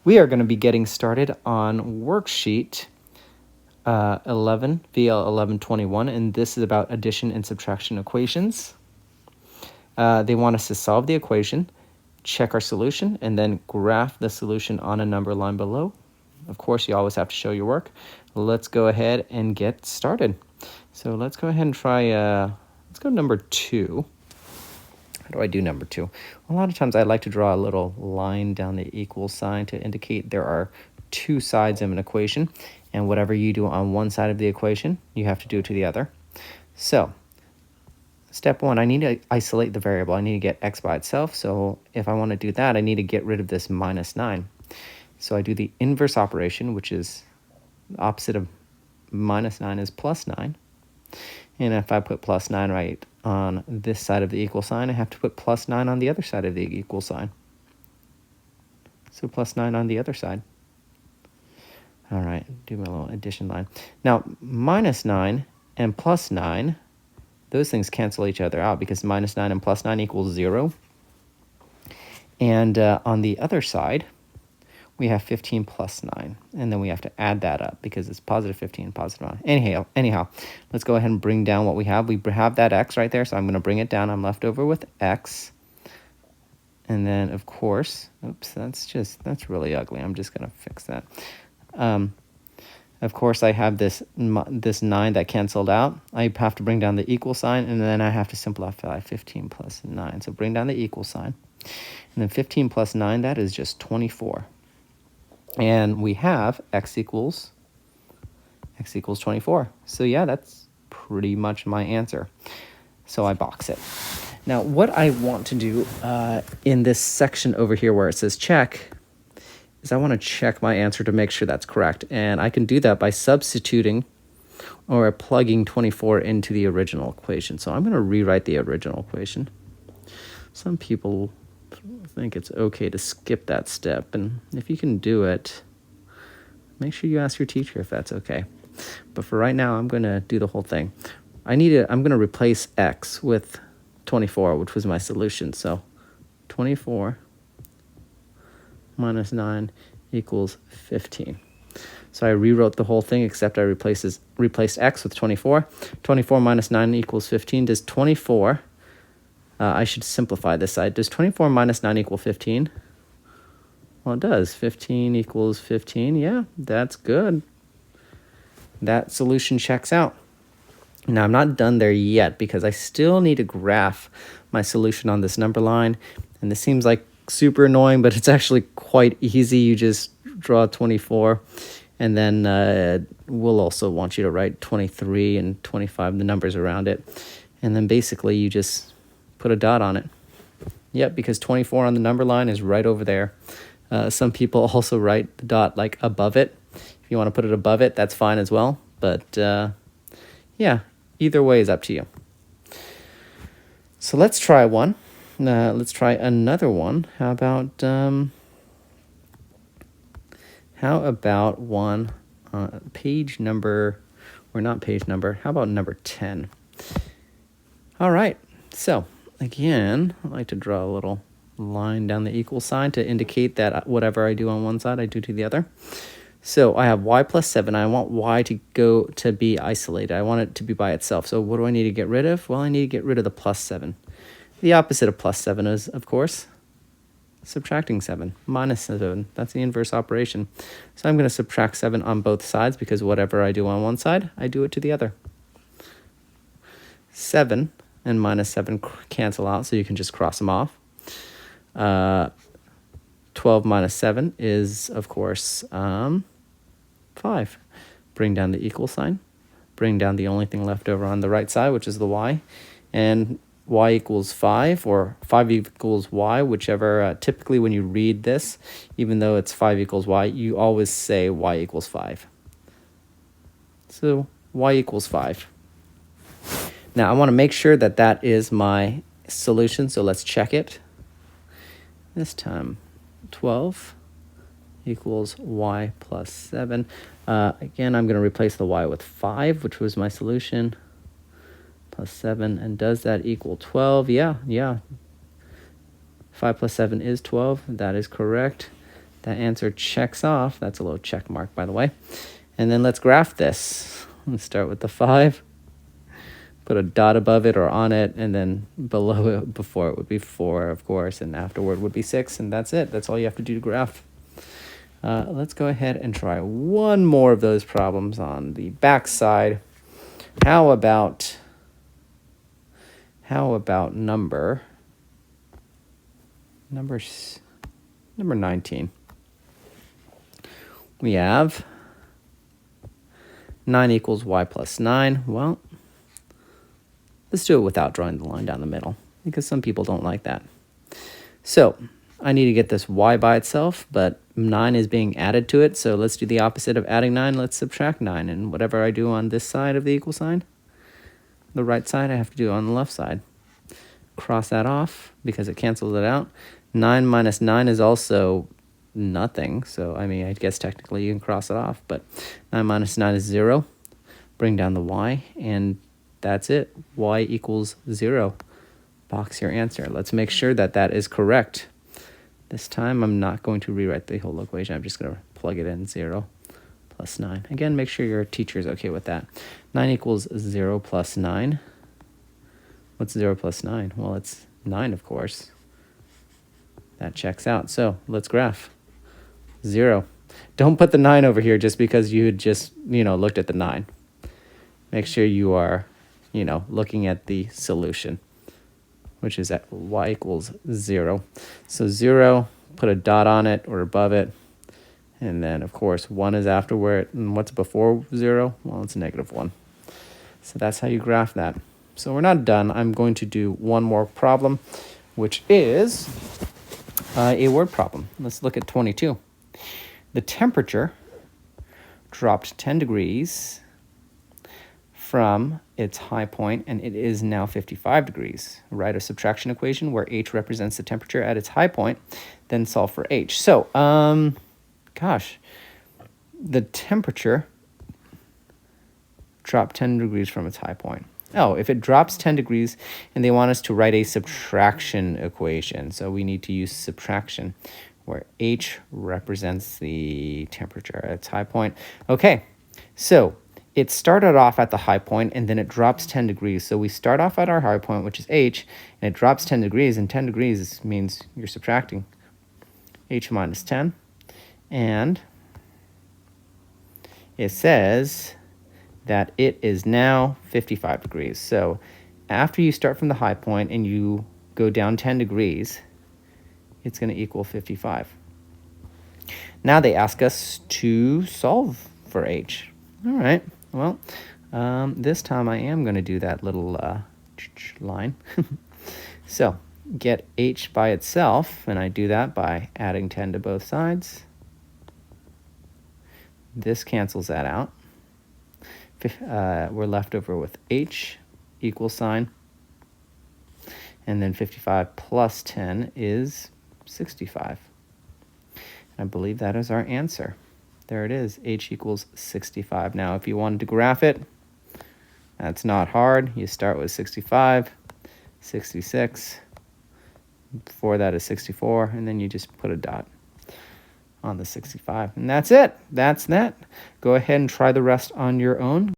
We are going to be getting started on worksheet 11, VL-1121, and this is about addition and subtraction equations. They want us to solve the equation, check our solution, and then graph the solution on a number line below. Of course, you always have to show your work. Let's go ahead and get started. So let's go ahead and try, let's go to number 2. How do I do number 2? A lot of times I like to draw a little line down the equal sign to indicate there are two sides of an equation, and whatever you do on one side of the equation, you have to do to the other. So, step 1, I need to isolate the variable. I need to get x by itself, so if I want to do that, I need to get rid of this minus 9. So I do the inverse operation, which is the opposite of minus 9 is plus 9. And if I put plus 9 right on this side of the equal sign, I have to put plus 9 on the other side of the equal sign. So plus 9 on the other side. All right, do my little addition line. Now, minus 9 and plus 9, those things cancel each other out because minus 9 and plus 9 equals 0. And on the other side, we have 15 plus 9, and then we have to add that up because it's positive 15, positive 9. Anyhow, let's go ahead and bring down what we have. We have that x right there, so I'm going to bring it down. I'm left over with x. And then, of course, oops, that's really ugly. I'm just going to fix that. Of course, I have this 9 that canceled out. I have to bring down the equal sign, and then I have to simplify 15 plus 9. So bring down the equal sign. And then 15 plus 9, that is just 24. And we have x equals 24. So yeah, that's pretty much my answer. So I box it. Now, what I want to do in this section over here where it says check is I want to check my answer to make sure that's correct. And I can do that by substituting or plugging 24 into the original equation. So I'm going to rewrite the original equation. Some people think it's okay to skip that step, and if you can do it, make sure you ask your teacher if that's okay. But for right now, I'm going to do the whole thing. I'm going to replace x with 24, which was my solution. So 24 minus 9 equals 15. So I rewrote the whole thing, except I replaced x with 24. 24 minus 9 equals 15. Does 24... I should simplify this side. Does 24 minus 9 equal 15? Well, it does. 15 equals 15. Yeah, that's good. That solution checks out. Now, I'm not done there yet because I still need to graph my solution on this number line. And this seems like super annoying, but it's actually quite easy. You just draw 24. And then we'll also want you to write 23 and 25, the numbers around it. And then basically you just put a dot on it. Yep, because 24 on the number line is right over there. Some people also write the dot like above it. If you want to put it above it, that's fine as well. But yeah, either way is up to you. So let's try one. Let's try another one. How about one page number, or not page number, how about number 10? All right, so again, I like to draw a little line down the equal sign to indicate that whatever I do on one side, I do to the other. So I have y plus 7. I want y to be isolated. I want it to be by itself. So what do I need to get rid of? Well, I need to get rid of the plus 7. The opposite of plus 7 is, of course, subtracting 7. Minus 7. That's the inverse operation. So I'm going to subtract 7 on both sides because whatever I do on one side, I do it to the other. 7 and minus 7 cancel out, so you can just cross them off. 12 minus 7 is, of course, 5. Bring down the equal sign. Bring down the only thing left over on the right side, which is the y. And y equals 5, or 5 equals y, whichever. Typically, when you read this, even though it's 5 equals y, you always say y equals 5. So y equals 5. Now, I want to make sure that that is my solution, so let's check it. This time, 12 equals y plus 7. Again, I'm going to replace the y with 5, which was my solution, plus 7. And does that equal 12? Yeah. 5 plus 7 is 12. That is correct. That answer checks off. That's a little check mark, by the way. And then let's graph this. Let's start with the 5. Put a dot above it or on it, and then below it, before it would be 4, of course, and afterward would be 6, and that's it. That's all you have to do to graph. Let's go ahead and try one more of those problems on the back side. How about number 19? We have 9 equals y plus 9. Well, let's do it without drawing the line down the middle, because some people don't like that. So I need to get this y by itself, but 9 is being added to it, so let's do the opposite of adding 9. Let's subtract 9, and whatever I do on this side of the equal sign, the right side, I have to do on the left side. Cross that off because it cancels it out. 9 minus 9 is also nothing, so I mean, I guess technically you can cross it off, but 9 minus 9 is 0. Bring down the y, and that's it. Y equals 0. Box your answer. Let's make sure that that is correct. This time I'm not going to rewrite the whole equation. I'm just going to plug it in. 0 plus 9. Again, make sure your teacher is okay with that. 9 equals 0 plus 9. What's 0 plus 9? Well, it's 9, of course. That checks out. So let's graph. 0. Don't put the 9 over here just because you had just, looked at the 9. Make sure you are, looking at the solution, which is at y equals 0. So 0, put a dot on it or above it. And then, of course, 1 is afterward. And what's before 0? Well, it's -1. So that's how you graph that. So we're not done. I'm going to do one more problem, which is a word problem. Let's look at 22. The temperature dropped 10 degrees from its high point, and it is now 55 degrees. Write a subtraction equation where h represents the temperature at its high point, then solve for h. So, the temperature dropped 10 degrees from its high point. Oh, if it drops 10 degrees and they want us to write a subtraction equation, so we need to use subtraction where h represents the temperature at its high point. Okay, so it started off at the high point and then it drops 10 degrees. So we start off at our high point, which is h, and it drops 10 degrees, and 10 degrees means you're subtracting h minus 10. And it says that it is now 55 degrees. So after you start from the high point and you go down 10 degrees, it's going to equal 55. Now they ask us to solve for h. All right, well, this time I am going to do that little line. So get h by itself, and I do that by adding 10 to both sides. This cancels that out. We're left over with h equal sign, and then 55 plus 10 is 65. I believe that is our answer. There it is, h equals 65. Now, if you wanted to graph it, that's not hard. You start with 65, 66. Before that is 64, and then you just put a dot on the 65. And that's it. That's that. Go ahead and try the rest on your own.